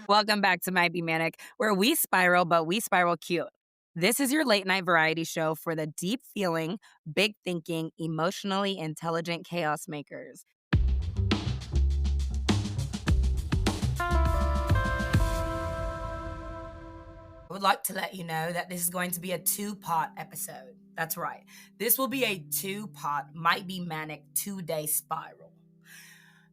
Welcome back to Might Be Manic, where we spiral, but we spiral cute. This is your late night variety show for the deep feeling, big thinking, emotionally intelligent chaos makers. I would like to let you know that this is going to be a two-part episode. That's right. This will be a two-part Might Be Manic 2-day spiral.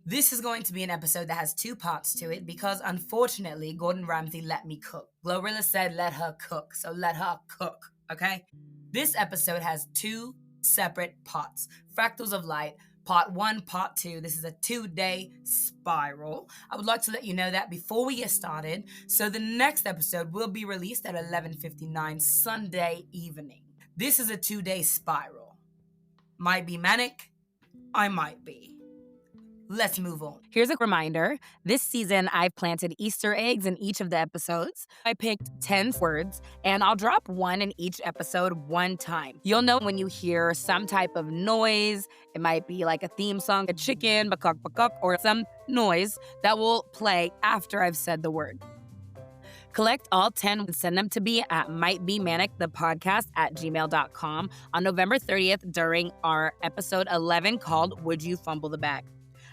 This is going to be an episode that has two parts to it because, unfortunately, Gordon Ramsay let me cook. Glorilla said let her cook, so let her cook, okay? This episode has two separate parts. Fractals of Light, part 1, part 2. This is a 2-day spiral. I would like to let you know that before we get started, so the next episode will be released at 11:59 Sunday evening. This is a 2-day spiral. Might be manic, I might be. Let's move on. Here's a reminder. This season, I've planted Easter eggs in each of the episodes. I picked 10 words, and I'll drop one in each episode one time. You'll know when you hear some type of noise. It might be like a theme song, a chicken, bakak, bakak, or some noise that will play after I've said the word. Collect all 10 and send them to me at mightbemanicthepodcast@gmail.com on November 30th during our episode 11 called Would You Fumble the Bag?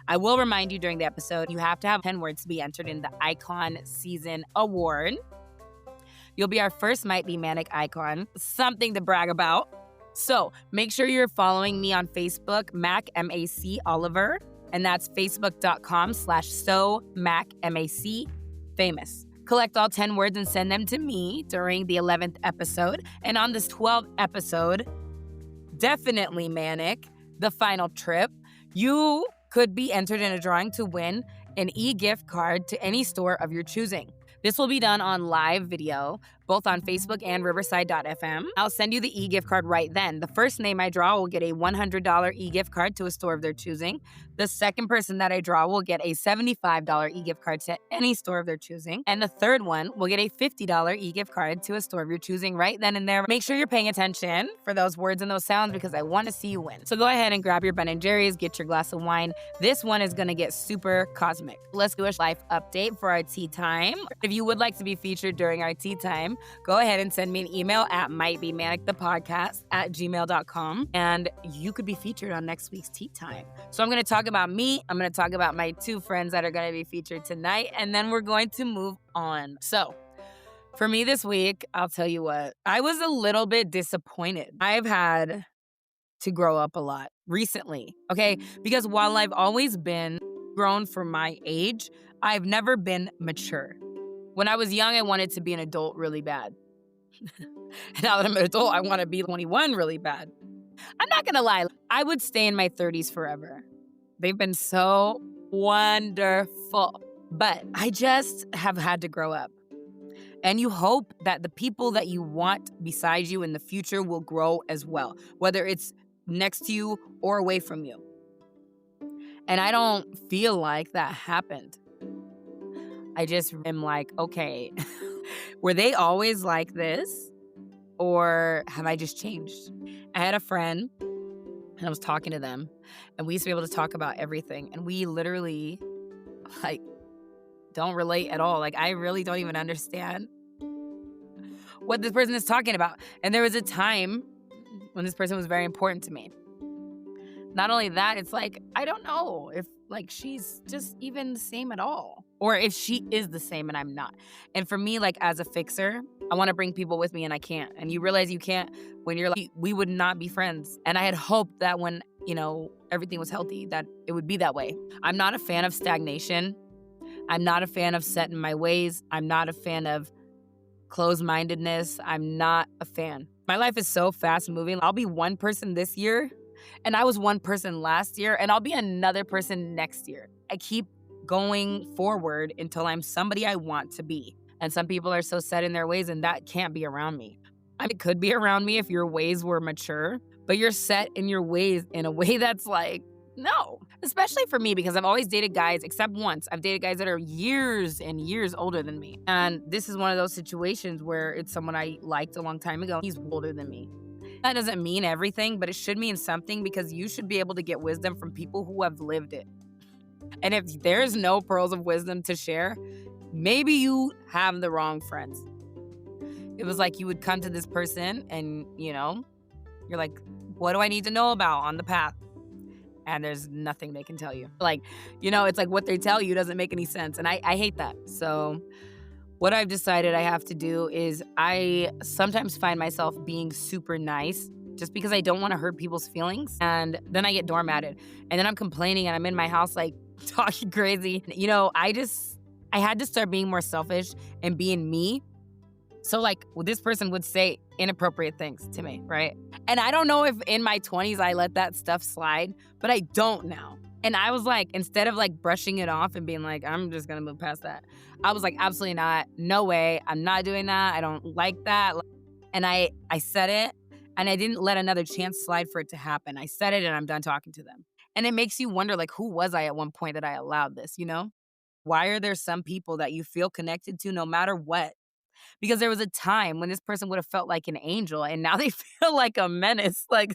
I will remind you during the episode, you have to have 10 words to be entered in the Icon Season Award. You'll be our first Might Be Manic icon, something to brag about. So make sure you're following me on Facebook, Mac, M-A-C, Oliver, and that's facebook.com/so-Mac, M-A-C, famous. Collect all 10 words and send them to me during the 11th episode. And on this 12th episode, definitely manic, the final trip, you could be entered in a drawing to win an e-gift card to any store of your choosing. This will be done on live video, both on Facebook and Riverside.fm. I'll send you the e-gift card right then. The first name I draw will get a $100 e-gift card to a store of their choosing. The second person that I draw will get a $75 e-gift card to any store of their choosing. And the third one will get a $50 e-gift card to a store of your choosing right then and there. Make sure you're paying attention for those words and those sounds because I want to see you win. So go ahead and grab your Ben & Jerry's, get your glass of wine. This one is going to get super cosmic. Let's do a life update for our tea time. If you would like to be featured during our tea time, go ahead and send me an email at mightbemanicthepodcast@gmail.com and you could be featured on next week's tea time. So I'm going to talk about me. I'm going to talk about my two friends that are going to be featured tonight, and then we're going to move on. So for me this week, I'll tell you what, I was a little bit disappointed. I've had to grow up a lot recently, okay? Because while I've always been grown for my age, I've never been mature. When I was young, I wanted to be an adult really bad. Now that I'm an adult, I want to be 21 really bad. I'm not going to lie. I would stay in my 30s forever. They've been so wonderful. But I just have had to grow up. And you hope that the people that you want beside you in the future will grow as well, whether it's next to you or away from you. And I don't feel like that happened. I just am like, okay, were they always like this? Or have I just changed? I had a friend, and I was talking to them, and we used to be able to talk about everything. And we literally, don't relate at all. I really don't even understand what this person is talking about. And there was a time when this person was very important to me. Not only that, it's I don't know if she's just even the same at all. Or if she is the same and I'm not. And for me, as a fixer, I want to bring people with me and I can't. And you realize you can't when you're we would not be friends. And I had hoped that when, everything was healthy, that it would be that way. I'm not a fan of stagnation. I'm not a fan of set in my ways. I'm not a fan of closed-mindedness. I'm not a fan. My life is so fast moving. I'll be one person this year, and I was one person last year, and I'll be another person next year. I keep going forward until I'm somebody I want to be. And some people are so set in their ways, and that can't be around me. It could be around me if your ways were mature, but you're set in your ways in a way that's no. Especially for me, because I've always dated guys, except once. I've dated guys that are years and years older than me. And this is one of those situations where it's someone I liked a long time ago. He's older than me. That doesn't mean everything, but it should mean something because you should be able to get wisdom from people who have lived it. And if there's no pearls of wisdom to share, maybe you have the wrong friends. It was like you would come to this person and, you're like, what do I need to know about on the path? And there's nothing they can tell you. Like, it's like what they tell you doesn't make any sense. And I hate that. So what I've decided I have to do is I sometimes find myself being super nice just because I don't want to hurt people's feelings. And then I get doormatted. And then I'm complaining and I'm in my house like talking crazy. I had to start being more selfish and being me. So like this person would say inappropriate things to me, right? And I don't know if in my 20s I let that stuff slide, but I don't now. And I was like, instead of like brushing it off and being like, I'm just gonna move past that, I was like, absolutely not. No way. I'm not doing that. I don't like that. And I said it, and I didn't let another chance slide for it to happen. I said it and I'm done talking to them. And it makes you wonder, like, who was I at one point that I allowed this, Why are there some people that you feel connected to no matter what? Because there was a time when this person would have felt like an angel, and now they feel like a menace. Like,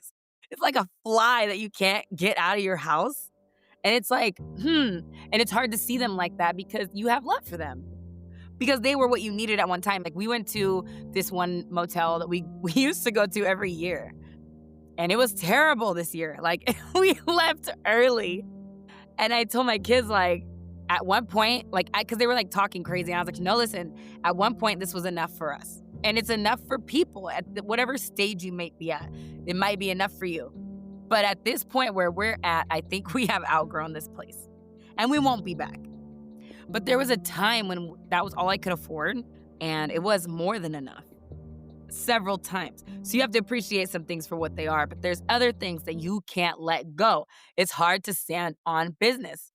it's like a fly that you can't get out of your house. And it's like, and it's hard to see them like that because you have love for them. Because they were what you needed at one time. Like, we went to this one motel that we used to go to every year. And it was terrible this year. Like, we left early. And I told my kids, like, at one point, like, because they were like talking crazy. And I was like, no, listen, at one point, this was enough for us. And it's enough for people at whatever stage you might be at. It might be enough for you. But at this point where we're at, I think we have outgrown this place. And we won't be back. But there was a time when that was all I could afford. And it was more than enough. Several times. So you have to appreciate some things for what they are. But there's other things that you can't let go. It's hard to stand on business.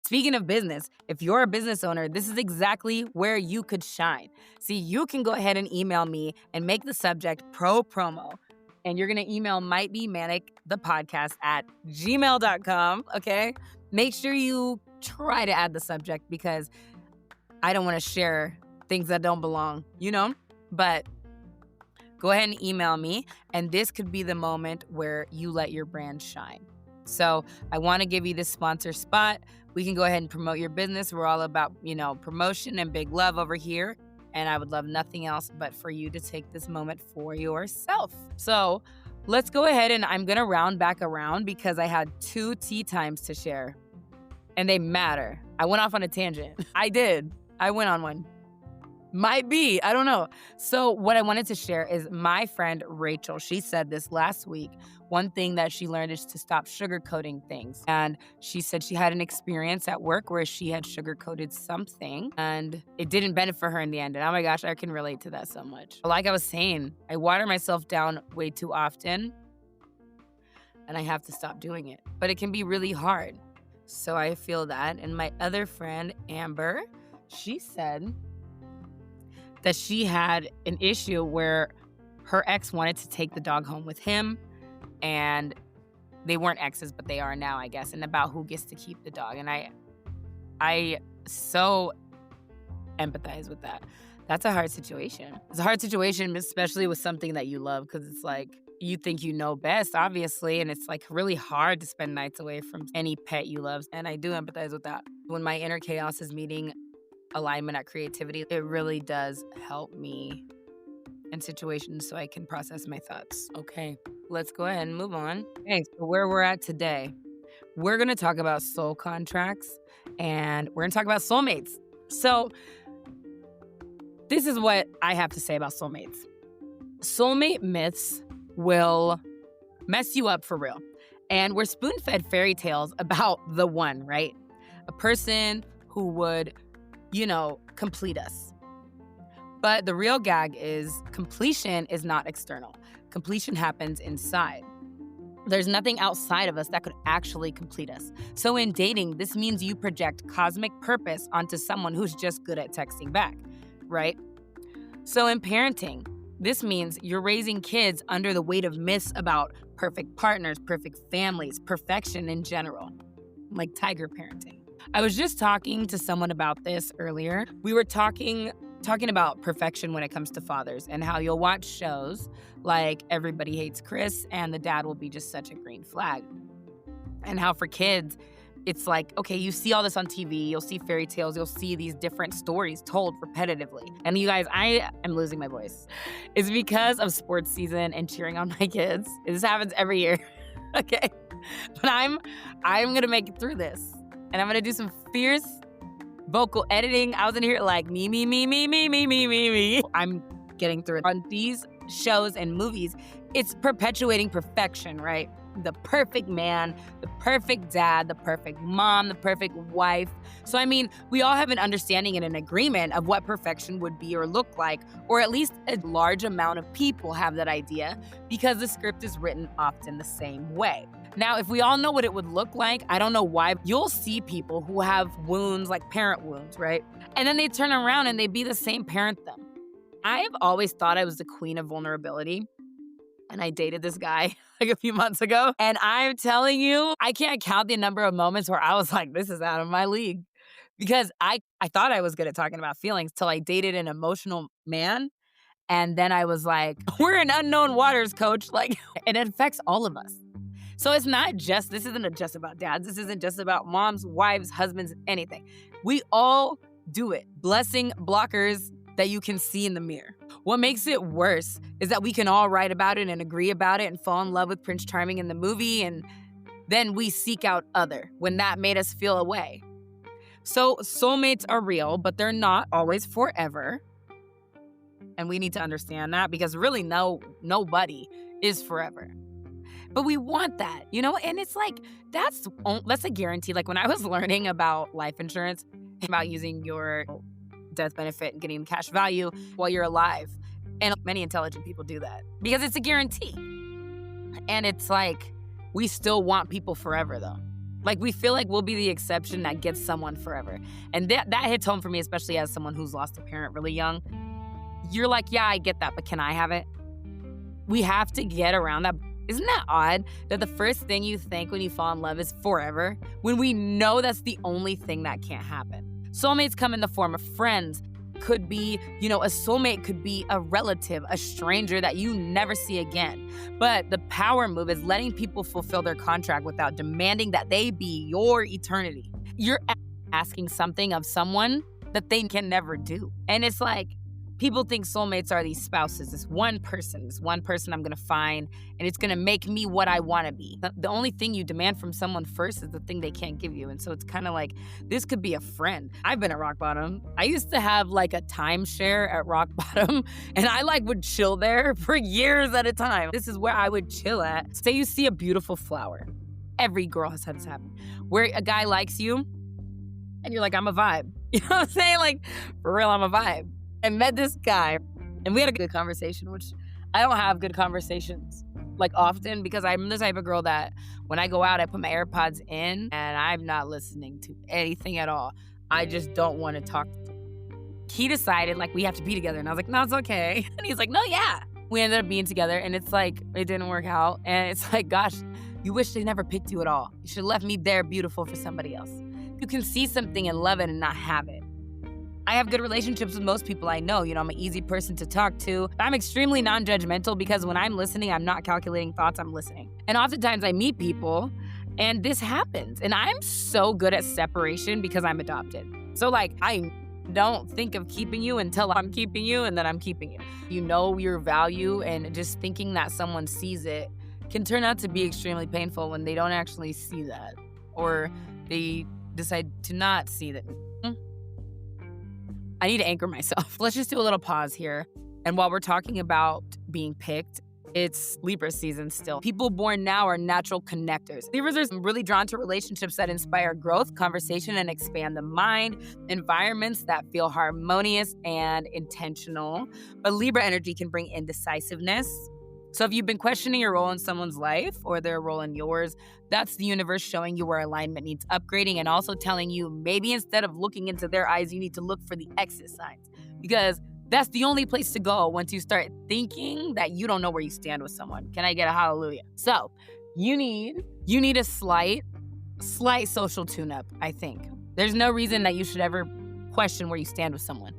Speaking of business, if you're a business owner, this is exactly where you could shine. See, you can go ahead and email me and make the subject pro promo. And you're going to email Might Be Manic, the podcast, at gmail.com, okay? Make sure you try to add the subject because I don't want to share things that don't belong, But go ahead and email me, and this could be the moment where you let your brand shine. So I want to give you this sponsor spot. We can go ahead and promote your business. We're all about, promotion and big love over here. And I would love nothing else but for you to take this moment for yourself. So let's go ahead, and I'm going to round back around because I had 2 tea times to share. And they matter. I went off on a tangent. I did. I went on one. Might be. I don't know. So what I wanted to share is my friend Rachel. She said this last week. One thing that she learned is to stop sugarcoating things. And she said she had an experience at work where she had sugarcoated something and it didn't benefit her in the end. And oh my gosh, I can relate to that so much. Like I was saying, I water myself down way too often and I have to stop doing it. But it can be really hard. So I feel that. And my other friend, Amber, she said that she had an issue where her ex wanted to take the dog home with him, and they weren't exes, but they are now, I guess, and about who gets to keep the dog. And I so empathize with that. That's a hard situation. It's a hard situation, especially with something that you love, because it's like you think you know best, obviously, and it's like really hard to spend nights away from any pet you love. And I do empathize with that. When my inner chaos is meeting alignment at creativity, it really does help me in situations so I can process my thoughts. Okay, let's go ahead and move on. Okay, so where we're at today, we're going to talk about soul contracts and we're going to talk about soulmates. So this is what I have to say about soulmates. Soulmate myths will mess you up for real. And we're spoon-fed fairy tales about the one, right? A person who would complete us. But the real gag is completion is not external. Completion happens inside. There's nothing outside of us that could actually complete us. So in dating, this means you project cosmic purpose onto someone who's just good at texting back, right? So in parenting, this means you're raising kids under the weight of myths about perfect partners, perfect families, perfection in general, like tiger parenting. I was just talking to someone about this earlier. We were talking about perfection when it comes to fathers and how you'll watch shows like Everybody Hates Chris and the dad will be just such a green flag. And how for kids, it's like, okay, you see all this on TV, you'll see fairy tales, you'll see these different stories told repetitively. And you guys, I am losing my voice. It's because of sports season and cheering on my kids. This happens every year, okay? But I'm gonna make it through this. And I'm gonna do some fierce vocal editing. I was in here like me. I'm getting through it. On these shows and movies, it's perpetuating perfection, right? The perfect man, the perfect dad, the perfect mom, the perfect wife. So, I mean, we all have an understanding and an agreement of what perfection would be or look like, or at least a large amount of people have that idea because the script is written often the same way. Now, if we all know what it would look like, I don't know why. You'll see people who have wounds, like parent wounds, right? And then they turn around and they be the same parent them. I have always thought I was the queen of vulnerability. And I dated this guy like a few months ago. And I'm telling you, I can't count the number of moments where I was like, this is out of my league. Because I thought I was good at talking about feelings till I dated an emotional man. And then I was like, we're in unknown waters, coach. Like, it affects all of us. So this isn't just about dads. This isn't just about moms, wives, husbands, anything. We all do it. Blessing blockers that you can see in the mirror. What makes it worse is that we can all write about it and agree about it and fall in love with Prince Charming in the movie, and then we seek out other when that made us feel away. So soulmates are real, but they're not always forever. And we need to understand that because really nobody is forever. But we want that, you know? And it's like, that's a guarantee. Like when I was learning about life insurance, about using your death benefit and getting cash value while you're alive. And many intelligent people do that because it's a guarantee. And it's like, we still want people forever though. Like we feel like we'll be the exception that gets someone forever. And that hits home for me, especially as someone who's lost a parent really young. You're like, yeah, I get that, but can I have it? We have to get around that. Isn't that odd that the first thing you think when you fall in love is forever, when we know that's the only thing that can't happen? Soulmates come in the form of friends. Could be, a soulmate could be a relative, a stranger that you never see again. But the power move is letting people fulfill their contract without demanding that they be your eternity. You're asking something of someone that they can never do. And it's like, people think soulmates are these spouses, this one person I'm gonna find, and it's gonna make me what I wanna be. The only thing you demand from someone first is the thing they can't give you. And so it's kind of like, this could be a friend. I've been at rock bottom. I used to have like a timeshare at rock bottom, and I would chill there for years at a time. This is where I would chill at. Say you see a beautiful flower. Every girl has had this happen. Where a guy likes you, and you're like, I'm a vibe. You know what I'm saying? Like, for real, I'm a vibe. I met this guy, and we had a good conversation, which I don't have good conversations, like, often, because I'm the type of girl that when I go out, I put my AirPods in, and I'm not listening to anything at all. I just don't want to talk. He decided, we have to be together, and I was like, no, it's okay. And he's like, no, yeah. We ended up being together, and it's like, it didn't work out, and it's like, gosh, you wish they never picked you at all. You should have left me there beautiful for somebody else. You can see something and love it and not have it. I have good relationships with most people I know. I'm an easy person to talk to. I'm extremely non-judgmental because when I'm listening, I'm not calculating thoughts, I'm listening. And oftentimes I meet people and this happens. And I'm so good at separation because I'm adopted. So I don't think of keeping you until I'm keeping you and then I'm keeping you. You know your value, and just thinking that someone sees it can turn out to be extremely painful when they don't actually see that, or they decide to not see that. I need to anchor myself. Let's just do a little pause here. And while we're talking about being picked, it's Libra season still. People born now are natural connectors. Libras are really drawn to relationships that inspire growth, conversation, and expand the mind, environments that feel harmonious and intentional. But Libra energy can bring indecisiveness. So if you've been questioning your role in someone's life or their role in yours, that's the universe showing you where alignment needs upgrading, and also telling you maybe instead of looking into their eyes, you need to look for the exit signs, because that's the only place to go once you start thinking that you don't know where you stand with someone. Can I get a hallelujah? So you need a slight social tune-up, I think. There's no reason that you should ever question where you stand with someone.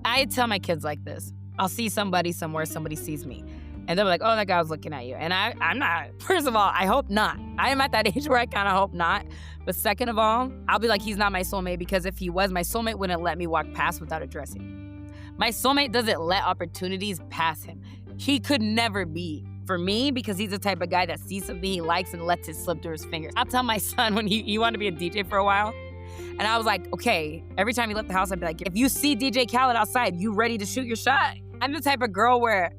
I tell my kids like this. I'll see somebody somewhere, somebody sees me. And they're like, oh, that guy was looking at you. And I'm not. First of all, I hope not. I am at that age where I kind of hope not. But second of all, I'll be like, he's not my soulmate, because if he was, my soulmate wouldn't let me walk past without addressing him. My soulmate doesn't let opportunities pass him. He could never be for me, because he's the type of guy that sees something he likes and lets it slip through his fingers. I'll tell my son when he wanted to be a DJ for a while. And I was like, okay, every time he left the house, I'd be like, if you see DJ Khaled outside, you ready to shoot your shot? I'm the type of girl where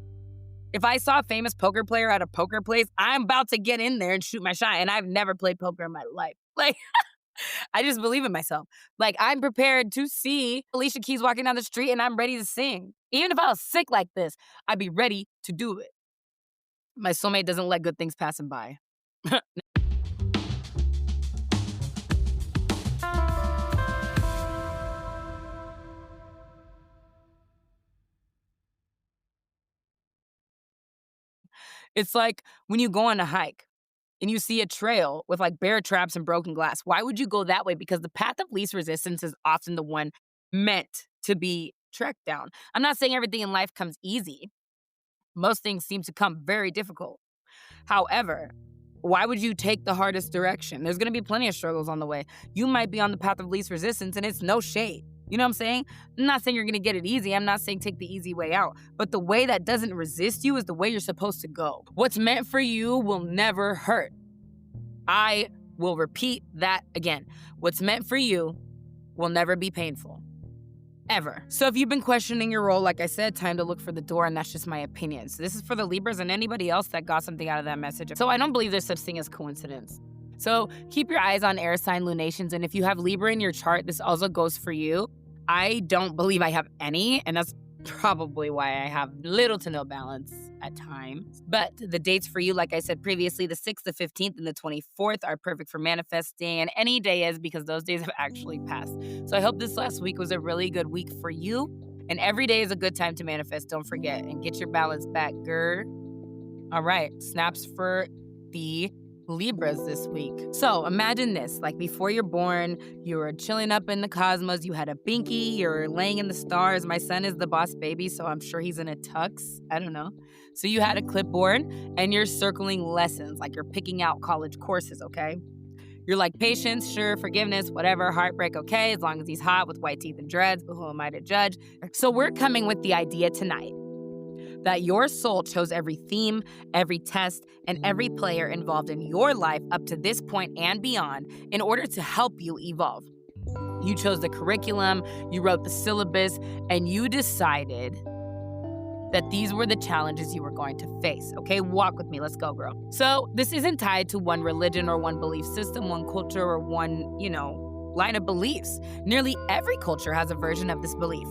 if I saw a famous poker player at a poker place, I'm about to get in there and shoot my shot. And I've never played poker in my life. Like, I just believe in myself. Like, I'm prepared to see Alicia Keys walking down the street and I'm ready to sing. Even if I was sick like this, I'd be ready to do it. My soulmate doesn't let good things pass him by. It's like when you go on a hike and you see a trail with like bear traps and broken glass. Why would you go that way? Because the path of least resistance is often the one meant to be trekked down. I'm not saying everything in life comes easy. Most things seem to come very difficult. However, why would you take the hardest direction? There's going to be plenty of struggles on the way. You might be on the path of least resistance and it's no shade. You know what I'm saying? I'm not saying you're going to get it easy. I'm not saying take the easy way out. But the way that doesn't resist you is the way you're supposed to go. What's meant for you will never hurt. I will repeat that again. What's meant for you will never be painful. Ever. So if you've been questioning your role, like I said, time to look for the door, and that's just my opinion. So this is for the Libras and anybody else that got something out of that message. So I don't believe there's such thing as coincidence. So keep your eyes on air sign lunations, and if you have Libra in your chart, this also goes for you. I don't believe I have any, and that's probably why I have little to no balance at times. But the dates for you, like I said previously, the 6th, the 15th, and the 24th are perfect for manifesting, and any day is, because those days have actually passed. So I hope this last week was a really good week for you, and every day is a good time to manifest. Don't forget, and get your balance back, girl. All right, snaps for the Libras this week. So imagine this, like before you're born, you were chilling up in the cosmos, you had a binky, you're laying in the stars. My son is the boss baby, so I'm sure he's in a tux. I don't know. So you had a clipboard and you're circling lessons, like you're picking out college courses, okay? You're like, patience, sure, forgiveness, whatever, heartbreak, okay, as long as he's hot with white teeth and dreads, but who am I to judge? So we're coming with the idea tonight that your soul chose every theme, every test, and every player involved in your life up to this point and beyond in order to help you evolve. You chose the curriculum, you wrote the syllabus, and you decided that these were the challenges you were going to face. Okay, walk with me. Let's go, girl. So this isn't tied to one religion or one belief system, one culture, or one, line of beliefs. Nearly every culture has a version of this belief.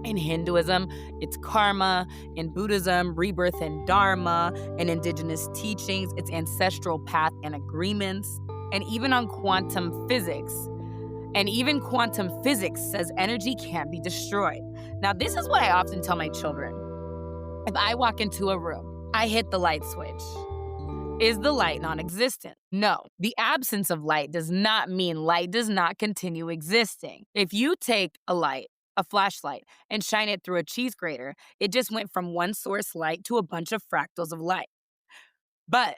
In Hinduism, it's karma. In Buddhism, rebirth and dharma. In indigenous teachings, it's ancestral path and agreements. And even on quantum physics. And even quantum physics says energy can't be destroyed. Now, this is what I often tell my children. If I walk into a room, I hit the light switch. Is the light non-existent? No. The absence of light does not mean light does not continue existing. If you take a flashlight, and shine it through a cheese grater, it just went from one source light to a bunch of fractals of light. But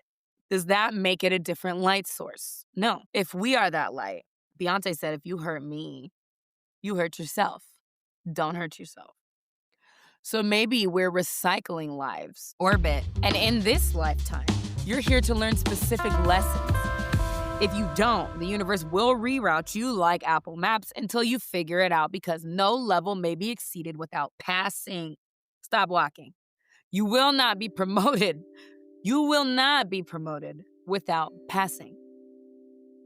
does that make it a different light source? No. If we are that light, Beyonce said, if you hurt me, you hurt yourself. Don't hurt yourself. So maybe we're recycling lives, orbit, and in this lifetime, you're here to learn specific lessons. If you don't, the universe will reroute you like Apple Maps until you figure it out, because no level may be exceeded without passing. Stop walking. You will not be promoted. You will not be promoted without passing.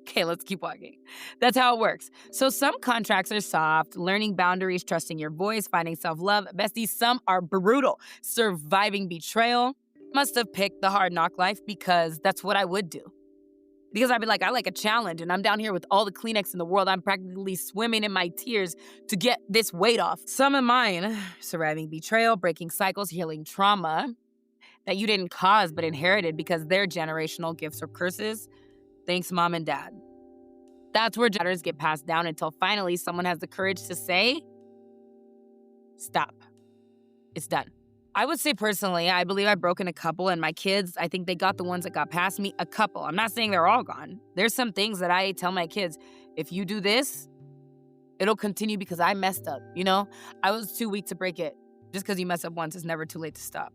Okay, let's keep walking. That's how it works. So some contracts are soft, learning boundaries, trusting your voice, finding self-love. Besties, some are brutal, surviving betrayal. Must have picked the hard knock life because that's what I would do. Because I'd be like, I like a challenge, and I'm down here with all the Kleenex in the world. I'm practically swimming in my tears to get this weight off. Some of mine, surviving betrayal, breaking cycles, healing trauma that you didn't cause but inherited because they're generational gifts or curses. Thanks, Mom and Dad. That's where matters get passed down until finally someone has the courage to say, stop. It's done. I would say personally, I believe I've broken a couple, and my kids, I think they got the ones that got past me, a couple. I'm not saying they're all gone. There's some things that I tell my kids, if you do this, it'll continue because I messed up, you know? I was too weak to break it. Just because you mess up once, it's never too late to stop.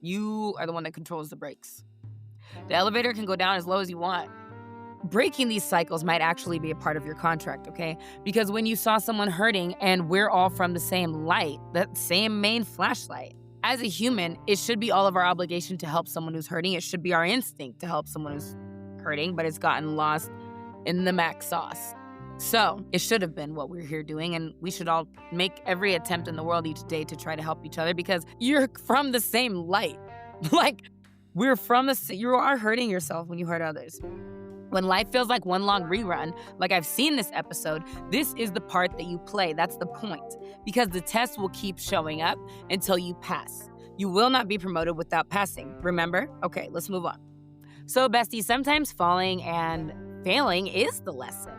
You are the one that controls the brakes. The elevator can go down as low as you want. Breaking these cycles might actually be a part of your contract, okay? Because when you saw someone hurting, and we're all from the same light, that same main flashlight, as a human, it should be all of our obligation to help someone who's hurting. It should be our instinct to help someone who's hurting, but it's gotten lost in the mac sauce. So it should have been what we're here doing, and we should all make every attempt in the world each day to try to help each other because you're from the same light. Like, we're from you are hurting yourself when you hurt others. When life feels like one long rerun, like I've seen this episode, this is the part that you play. That's the point. Because the test will keep showing up until you pass. You will not be promoted without passing. Remember? Okay, let's move on. So, bestie, sometimes falling and failing is the lesson.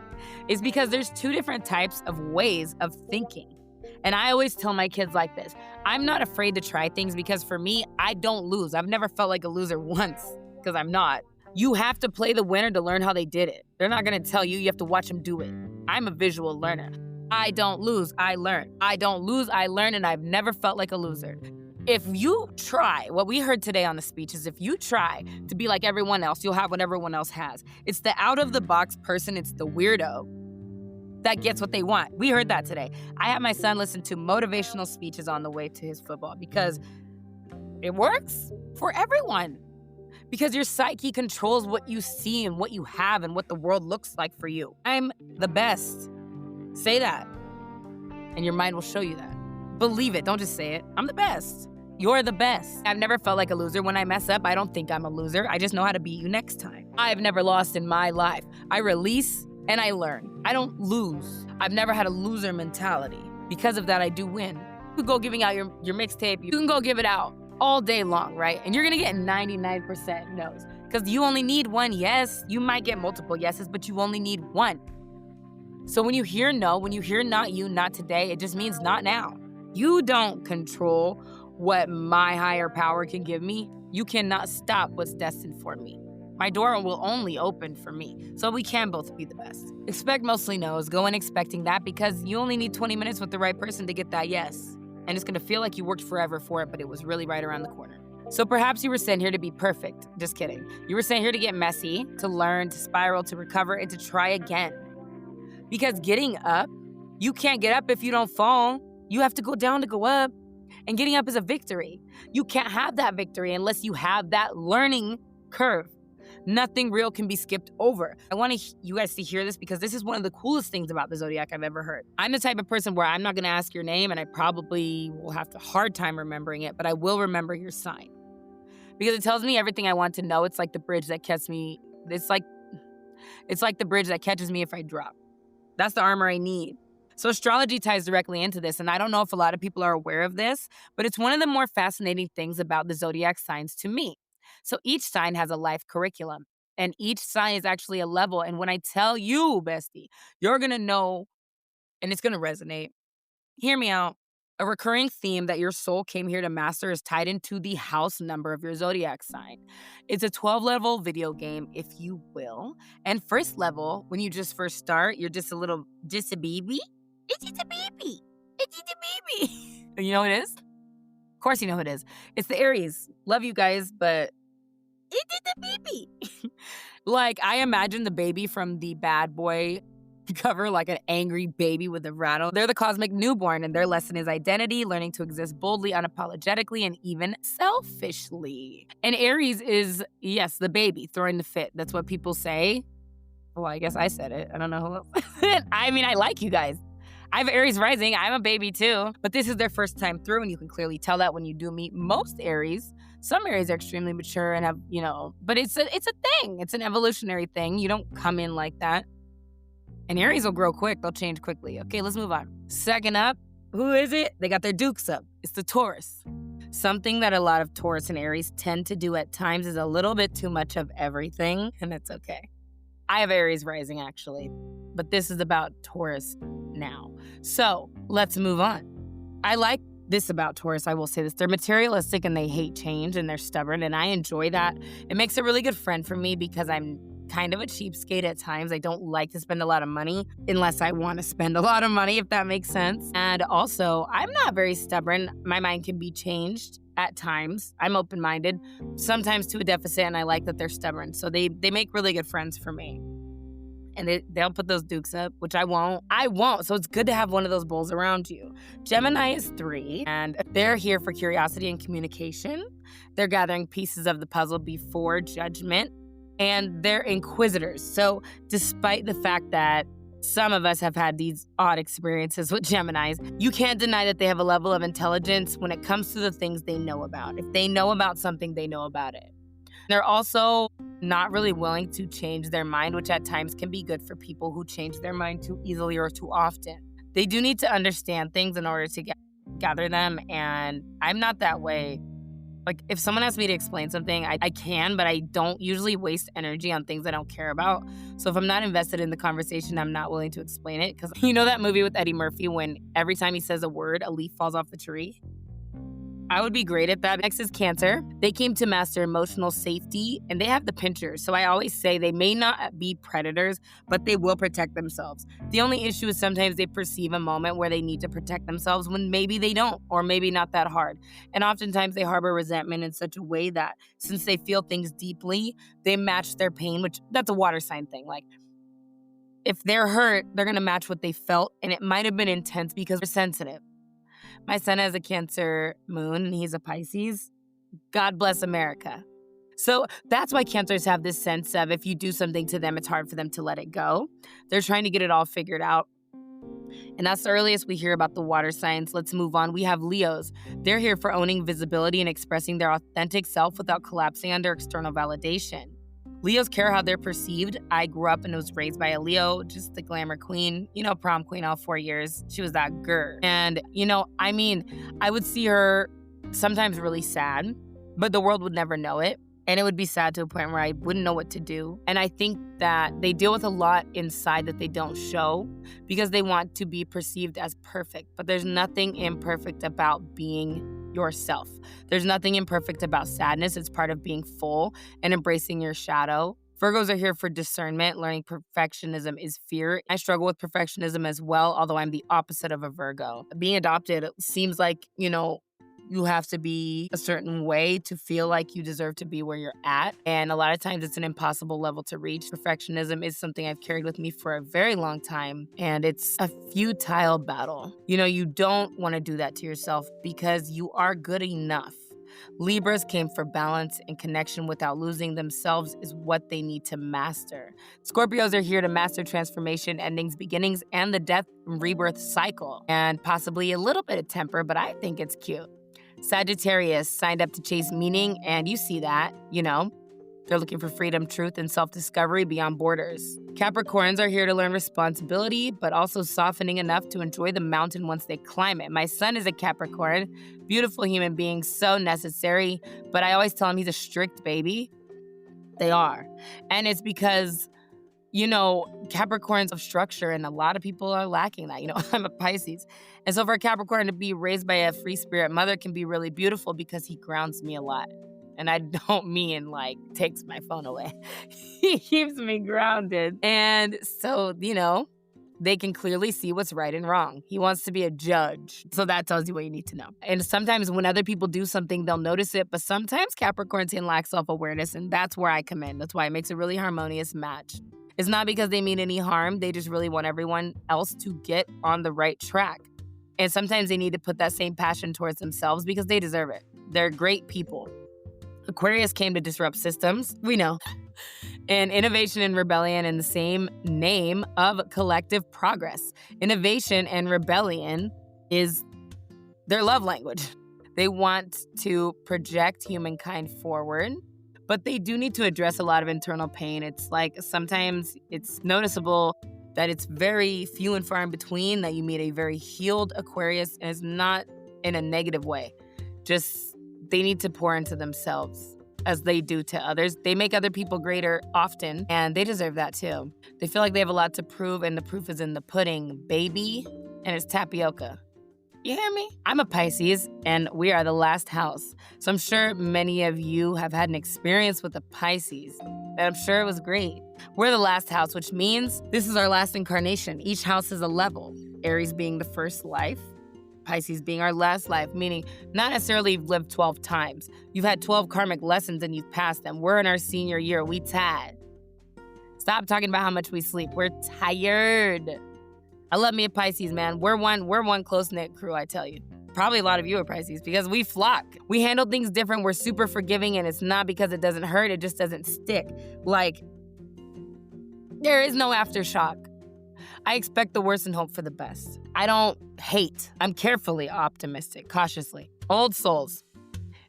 It's because there's two different types of ways of thinking. And I always tell my kids like this. I'm not afraid to try things because for me, I don't lose. I've never felt like a loser once because I'm not. You have to play the winner to learn how they did it. They're not going to tell you. You have to watch them do it. I'm a visual learner. I don't lose, I learn. I don't lose, I learn, and I've never felt like a loser. If you try, what we heard today on the speech is if you try to be like everyone else, you'll have what everyone else has. It's the out-of-the-box person, it's the weirdo that gets what they want. We heard that today. I had my son listen to motivational speeches on the way to his football because it works for everyone. Because your psyche controls what you see and what you have and what the world looks like for you. I'm the best. Say that. And your mind will show you that. Believe it. Don't just say it. I'm the best. You're the best. I've never felt like a loser. When I mess up, I don't think I'm a loser. I just know how to beat you next time. I've never lost in my life. I release and I learn. I don't lose. I've never had a loser mentality. Because of that, I do win. You can go giving out your mixtape. You can go give it out all day long, right? And you're gonna get 99% no's. Because you only need one yes. You might get multiple yeses, but you only need one. So when you hear no, when you hear not you, not today, it just means not now. You don't control what my higher power can give me. You cannot stop what's destined for me. My door will only open for me. So we can both be the best. Expect mostly no's. Go in expecting that because you only need 20 minutes with the right person to get that yes. And it's gonna feel like you worked forever for it, but it was really right around the corner. So perhaps you were sent here to be perfect. Just kidding. You were sent here to get messy, to learn, to spiral, to recover, and to try again. Because getting up, you can't get up if you don't fall. You have to go down to go up. And getting up is a victory. You can't have that victory unless you have that learning curve. Nothing real can be skipped over. I want you guys to hear this because this is one of the coolest things about the zodiac I've ever heard. I'm the type of person where I'm not going to ask your name and I probably will have a hard time remembering it, but I will remember your sign. Because it tells me everything I want to know. It's like the bridge that catches me. It's like the bridge that catches me if I drop. That's the armor I need. So astrology ties directly into this, and I don't know if a lot of people are aware of this, but it's one of the more fascinating things about the zodiac signs to me. So each sign has a life curriculum, and each sign is actually a level. And when I tell you, bestie, you're going to know, and it's going to resonate. Hear me out. A recurring theme that your soul came here to master is tied into the house number of your zodiac sign. It's a 12-level video game, if you will. And first level, when you just first start, you're just a baby. It's a baby. It's a baby. You know what it is? Of course you know who it is. It's the Aries. Love you guys, but it's a baby. Like, I imagine the baby from the Bad Boy cover, like an angry baby with a rattle. They're the cosmic newborn, and their lesson is identity, learning to exist boldly, unapologetically, and even selfishly. And Aries is, yes, the baby throwing the fit. That's what people say. Well, I guess I said it. I don't know who else. I mean, I like you guys. I have Aries rising. I'm a baby too. But this is their first time through, and you can clearly tell that when you do meet most Aries. Some Aries are extremely mature and have, but it's a thing. It's an evolutionary thing. You don't come in like that. And Aries will grow quick. They'll change quickly. Okay, let's move on. Second up, who is it? They got their dukes up. It's the Taurus. Something that a lot of Taurus and Aries tend to do at times is a little bit too much of everything, and it's okay. I have Aries rising, actually, but this is about Taurus now. So let's move on. I like this about Taurus, I will say this. They're materialistic and they hate change and they're stubborn, and I enjoy that. It makes a really good friend for me because I'm kind of a cheapskate at times. I don't like to spend a lot of money unless I want to spend a lot of money, if that makes sense. And also, I'm not very stubborn. My mind can be changed at times. I'm open-minded, sometimes to a deficit, and I like that they're stubborn. So they make really good friends for me. And they'll put those dukes up, which I won't. So it's good to have one of those bulls around you. Gemini is 3, and they're here for curiosity and communication. They're gathering pieces of the puzzle before judgment, and they're inquisitors. So despite the fact that some of us have had these odd experiences with Geminis, you can't deny that they have a level of intelligence when it comes to the things they know about. If they know about something, they know about it. They're also not really willing to change their mind, which at times can be good for people who change their mind too easily or too often. They do need to understand things in order to gather them, and I'm not that way. Like, if someone asks me to explain something, I can, but I don't usually waste energy on things I don't care about. So if I'm not invested in the conversation, I'm not willing to explain it. Because you know that movie with Eddie Murphy when every time he says a word, a leaf falls off the tree? I would be great at that. Next is Cancer. They came to master emotional safety, and they have the pinchers. So I always say they may not be predators, but they will protect themselves. The only issue is sometimes they perceive a moment where they need to protect themselves when maybe they don't, or maybe not that hard. And oftentimes they harbor resentment in such a way that since they feel things deeply, they match their pain, which that's a water sign thing. Like, if they're hurt, they're going to match what they felt, and it might have been intense because they're sensitive. My son has a Cancer moon, and he's a Pisces. God bless America. So that's why Cancers have this sense of if you do something to them, it's hard for them to let it go. They're trying to get it all figured out. And that's the earliest we hear about the water signs. Let's move on. We have Leos. They're here for owning visibility and expressing their authentic self without collapsing under external validation. Leos care how they're perceived. I grew up and was raised by a Leo, just the glamour queen, prom queen all 4 years. She was that girl. And, I would see her sometimes really sad, but the world would never know it. And it would be sad to a point where I wouldn't know what to do. And I think that they deal with a lot inside that they don't show because they want to be perceived as perfect. But there's nothing imperfect about being yourself. There's nothing imperfect about sadness. It's part of being full and embracing your shadow. Virgos are here for discernment. Learning perfectionism is fear. I struggle with perfectionism as well, although I'm the opposite of a Virgo. Being adopted seems like, you have to be a certain way to feel like you deserve to be where you're at. And a lot of times it's an impossible level to reach. Perfectionism is something I've carried with me for a very long time. And it's a futile battle. You don't want to do that to yourself because you are good enough. Libras came for balance and connection without losing themselves is what they need to master. Scorpios are here to master transformation, endings, beginnings, and the death and rebirth cycle. And possibly a little bit of temper, but I think it's cute. Sagittarius signed up to chase meaning, and you see that, They're looking for freedom, truth, and self-discovery beyond borders. Capricorns are here to learn responsibility, but also softening enough to enjoy the mountain once they climb it. My son is a Capricorn, beautiful human being, so necessary, but I always tell him he's a strict baby. They are. And it's because Capricorns of structure, and a lot of people are lacking that. I'm a Pisces. And so for a Capricorn to be raised by a free spirit mother can be really beautiful because he grounds me a lot. And I don't mean takes my phone away. He keeps me grounded. And so, they can clearly see what's right and wrong. He wants to be a judge. So that tells you what you need to know. And sometimes when other people do something, they'll notice it. But sometimes Capricorns can lack self-awareness. And that's where I come in. That's why it makes a really harmonious match. It's not because they mean any harm. They just really want everyone else to get on the right track. And sometimes they need to put that same passion towards themselves because they deserve it. They're great people. Aquarius came to disrupt systems. We know. And innovation and rebellion in the same name of collective progress. Innovation and rebellion is their love language. They want to project humankind forward. But they do need to address a lot of internal pain. It's sometimes it's noticeable that it's very few and far in between that you meet a very healed Aquarius, and it's not in a negative way. Just they need to pour into themselves. as they do to others. They make other people greater often, and they deserve that too. They feel like they have a lot to prove, and the proof is in the pudding, baby, and it's tapioca. You hear me? I'm a Pisces, and we are the last house. So I'm sure many of you have had an experience with a Pisces, and I'm sure it was great. We're the last house, which means this is our last incarnation. Each house is a level. Aries being the first life, Pisces being our last life, meaning not necessarily you've lived 12 times. You've had 12 karmic lessons and you've passed them. We're in our senior year. We tired. Stop talking about how much we sleep. We're tired. I love me a Pisces, man. We're one close-knit crew, I tell you. Probably a lot of you are Pisces because we flock. We handle things different. We're super forgiving, and it's not because it doesn't hurt. It just doesn't stick. Like, there is no aftershock. I expect the worst and hope for the best. I don't hate. I'm carefully optimistic, cautiously. Old souls.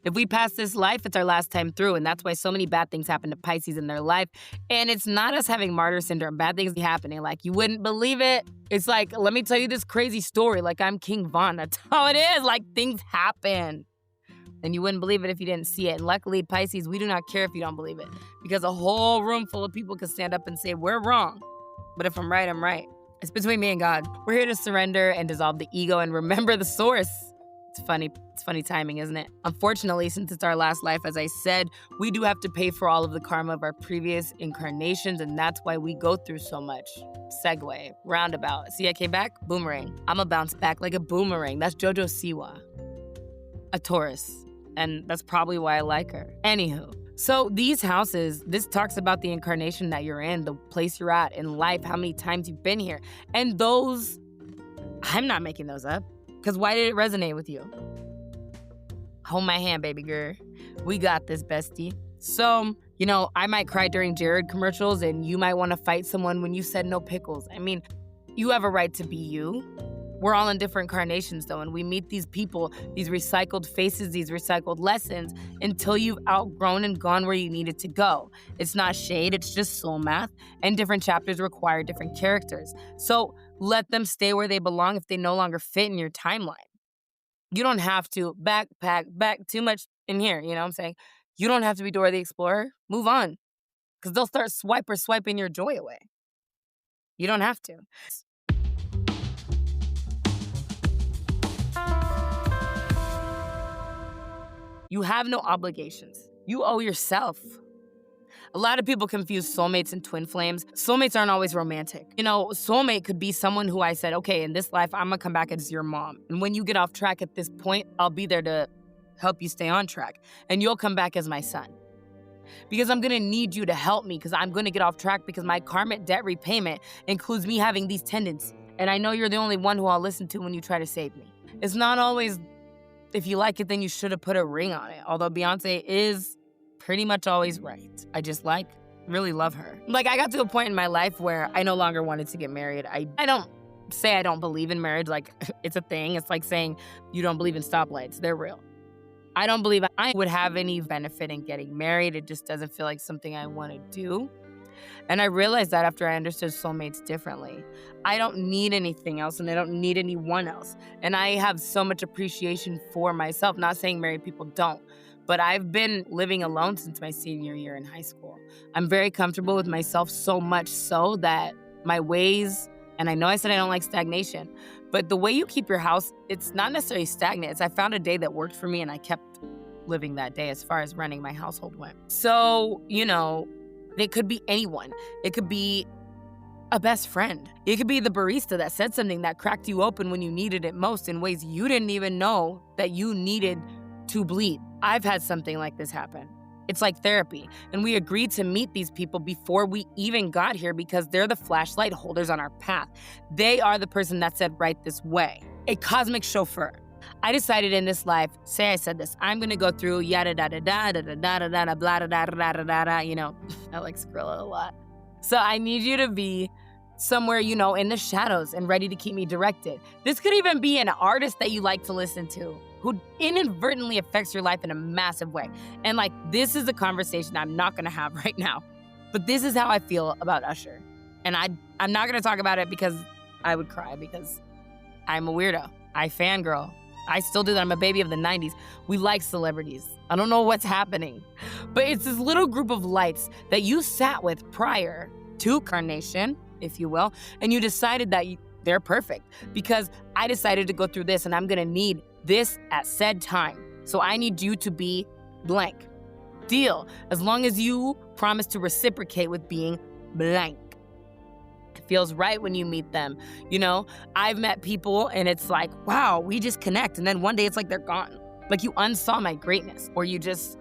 If we pass this life, it's our last time through, and that's why so many bad things happen to Pisces in their life. And it's not us having martyr syndrome. Bad things be happening. Like, you wouldn't believe it. It's like, let me tell you this crazy story. Like, I'm King Von. That's how it is. Like, things happen. And you wouldn't believe it if you didn't see it. And luckily, Pisces, we do not care if you don't believe it. Because a whole room full of people could stand up and say, we're wrong. But if I'm right, I'm right. It's between me and God. We're here to surrender and dissolve the ego and remember the source. It's funny timing, isn't it? Unfortunately, since it's our last life, as I said, we do have to pay for all of the karma of our previous incarnations, and that's why we go through so much. Segue, roundabout. See, I came back? Boomerang. I'ma bounce back like a boomerang. That's Jojo Siwa, a Taurus, and that's probably why I like her. Anywho, so these houses, this talks about the incarnation that you're in, the place you're at in life, how many times you've been here, and those, I'm not making those up. Because why did it resonate with you? Hold my hand, baby girl. We got this, bestie. So, I might cry during Jared commercials, and you might want to fight someone when you said no pickles. I mean, you have a right to be you. We're all in different incarnations, though, and we meet these people, these recycled faces, these recycled lessons, until you've outgrown and gone where you needed to go. It's not shade, it's just soul math, and different chapters require different characters. So, let them stay where they belong if they no longer fit in your timeline. You don't have to backpack back too much in here, you know what I'm saying? You don't have to be Dora the Explorer. Move on. Because they'll start swiping your joy away. You don't have to. You have no obligations. You owe yourself. A lot of people confuse soulmates and twin flames. Soulmates aren't always romantic. Soulmate could be someone who I said, okay, in this life, I'm gonna come back as your mom. And when you get off track at this point, I'll be there to help you stay on track. And you'll come back as my son. Because I'm gonna need you to help me because I'm gonna get off track because my karmic debt repayment includes me having these tendencies. And I know you're the only one who I'll listen to when you try to save me. It's not always, if you like it, then you should have put a ring on it. Although Beyonce is pretty much always right. I just really love her. I got to a point in my life where I no longer wanted to get married. I don't say I don't believe in marriage, like it's a thing. It's like saying you don't believe in stoplights. They're real. I don't believe I would have any benefit in getting married. It just doesn't feel like something I want to do. And I realized that after I understood soulmates differently. I don't need anything else and I don't need anyone else. And I have so much appreciation for myself. Not saying married people don't. But I've been living alone since my senior year in high school. I'm very comfortable with myself, so much so that my ways, and I know I said I don't like stagnation, but the way you keep your house, it's not necessarily stagnant. I found a day that worked for me and I kept living that day as far as running my household went. So, it could be anyone. It could be a best friend. It could be the barista that said something that cracked you open when you needed it most in ways you didn't even know that you needed to bleed. I've had something like this happen. It's like therapy. And we agreed to meet these people before we even got here because they're the flashlight holders on our path. They are the person that said, right this way. A cosmic chauffeur. I decided in this life, say I said this, I'm gonna go through yada da da da da da da da da da blah da da da da da da, I like Skrilla a lot. So I need you to be somewhere, in the shadows and ready to keep me directed. This could even be an artist that you like to listen to who inadvertently affects your life in a massive way. And this is a conversation I'm not gonna have right now. But this is how I feel about Usher. And I'm not gonna talk about it because I would cry because I'm a weirdo. I fangirl. I still do that. I'm a baby of the 90s. We like celebrities. I don't know what's happening. But it's this little group of lights that you sat with prior to carnation, if you will, and you decided that they're perfect because I decided to go through this and I'm going to need this at said time. So I need you to be blank. Deal. As long as you promise to reciprocate with being blank. It feels right when you meet them. You know, I've met people and it's like, wow, we just connect. And then one day it's like they're gone. Like you unsaw my greatness or you just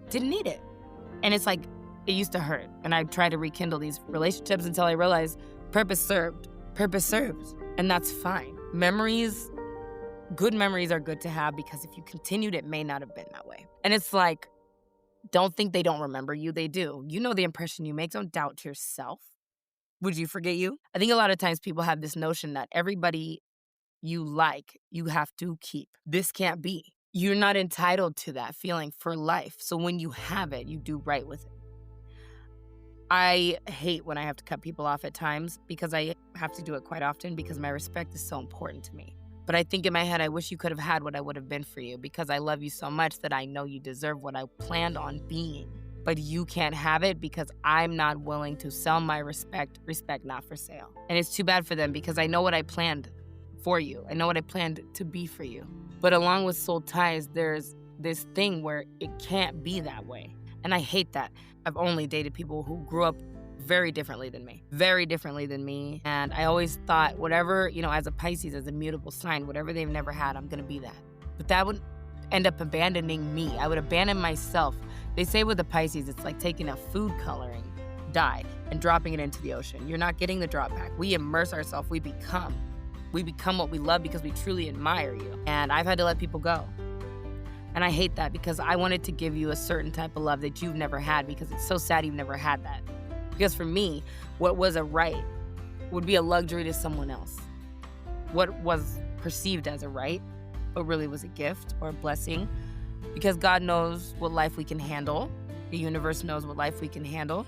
didn't need it. And it's like, it used to hurt. And I tried to rekindle these relationships until I realized purpose served. Purpose serves. And that's fine. Memories, good memories are good to have because if you continued, it may not have been that way. And it's like, don't think they don't remember you. They do. You know the impression you make. Don't doubt yourself. Would you forget you? I think a lot of times people have this notion that everybody you like, you have to keep. This can't be. You're not entitled to that feeling for life. So when you have it, you do right with it. I hate when I have to cut people off at times because I have to do it quite often because my respect is so important to me. But I think in my head, I wish you could have had what I would have been for you because I love you so much that I know you deserve what I planned on being. But you can't have it because I'm not willing to sell my respect not for sale. And it's too bad for them because I know what I planned for you. I know what I planned to be for you. But along with soul ties, there's this thing where it can't be that way. And I hate that. I've only dated people who grew up very differently than me. And I always thought whatever, as a Pisces, as a mutable sign, whatever they've never had, I'm going to be that. But that would end up abandoning me. I would abandon myself. They say with the Pisces, it's like taking a food coloring dye and dropping it into the ocean. You're not getting the drop back. We immerse ourselves. We become what we love because we truly admire you. And I've had to let people go. And I hate that because I wanted to give you a certain type of love that you've never had because it's so sad you've never had that. Because for me, what was a right would be a luxury to someone else. What was perceived as a right, but really was a gift or a blessing. Because God knows what life we can handle. The universe knows what life we can handle.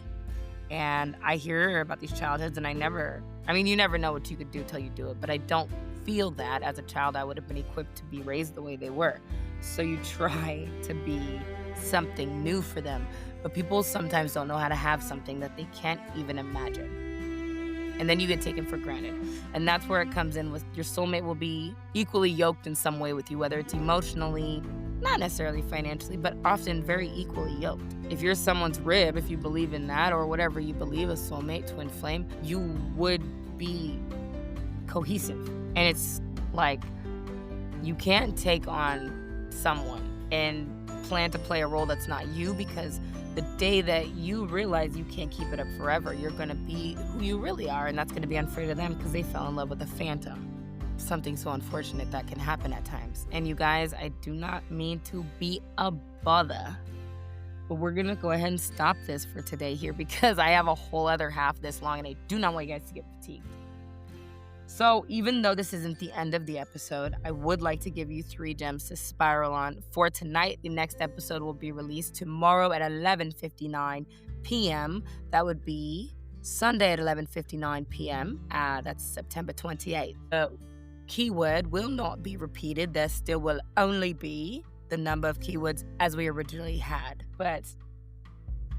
And I hear about these childhoods and you never know what you could do till you do it. But I don't feel that as a child I would have been equipped to be raised the way they were. So you try to be something new for them. But people sometimes don't know how to have something that they can't even imagine. And then you get taken for granted. And that's where it comes in with your soulmate will be equally yoked in some way with you, whether it's emotionally, not necessarily financially, but often very equally yoked. If you're someone's rib, if you believe in that or whatever you believe, a soulmate, twin flame, you would be cohesive. And it's like you can't take on someone and plan to play a role that's not you because the day that you realize you can't keep it up forever, you're going to be who you really are, and that's going to be unfair to them because they fell in love with a phantom. Something so unfortunate that can happen at times. And you guys, I do not mean to be a bother, but we're going to go ahead and stop this for today here because I have a whole other half this long and I do not want you guys to get fatigued. So even though this isn't the end of the episode, I would like to give you 3 gems to spiral on for tonight. The next episode will be released tomorrow at 11:59 p.m. That would be Sunday at 11:59 p.m. That's September 28th. The keyword will not be repeated. There still will only be the number of keywords as we originally had. But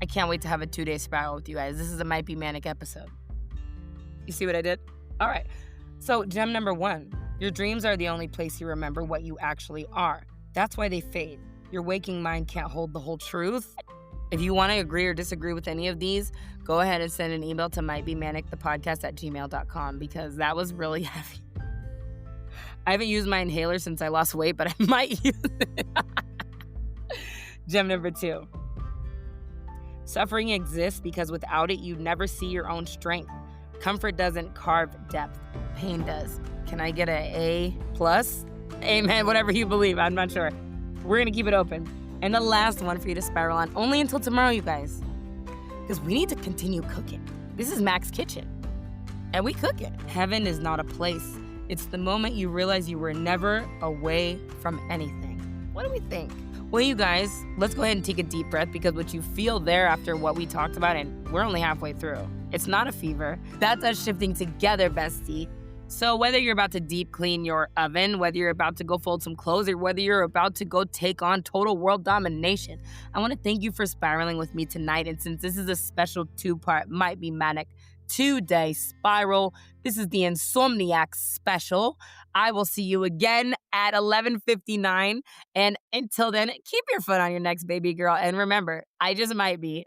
I can't wait to have a 2-day spiral with you guys. This is a Might Be Manic episode. You see what I did? All right. So gem number 1, your dreams are the only place you remember what you actually are. That's why they fade. Your waking mind can't hold the whole truth. If you want to agree or disagree with any of these, go ahead and send an email to mightbemanicthepodcast@gmail.com because that was really heavy. I haven't used my inhaler since I lost weight, but I might use it. Gem number 2. Suffering exists because without it, you never see your own strength. Comfort doesn't carve depth. Pain does. Can I get an A+? Amen, whatever you believe. I'm not sure. We're going to keep it open. And the last one for you to spiral on, only until tomorrow, you guys. Because we need to continue cooking. This is Mac's Kitchen. And we cook it. Heaven is not a place. It's the moment you realize you were never away from anything. What do we think? Well, you guys, let's go ahead and take a deep breath because what you feel there after what we talked about, and we're only halfway through. It's not a fever. That's us shifting together, bestie. So whether you're about to deep clean your oven, whether you're about to go fold some clothes, or whether you're about to go take on total world domination, I want to thank you for spiraling with me tonight. And since this is a special 2-part Might Be Manic 2-day spiral, this is the Insomniac Special. I will see you again at 11:59. And until then, keep your foot on your next, baby girl. And remember, I just might be.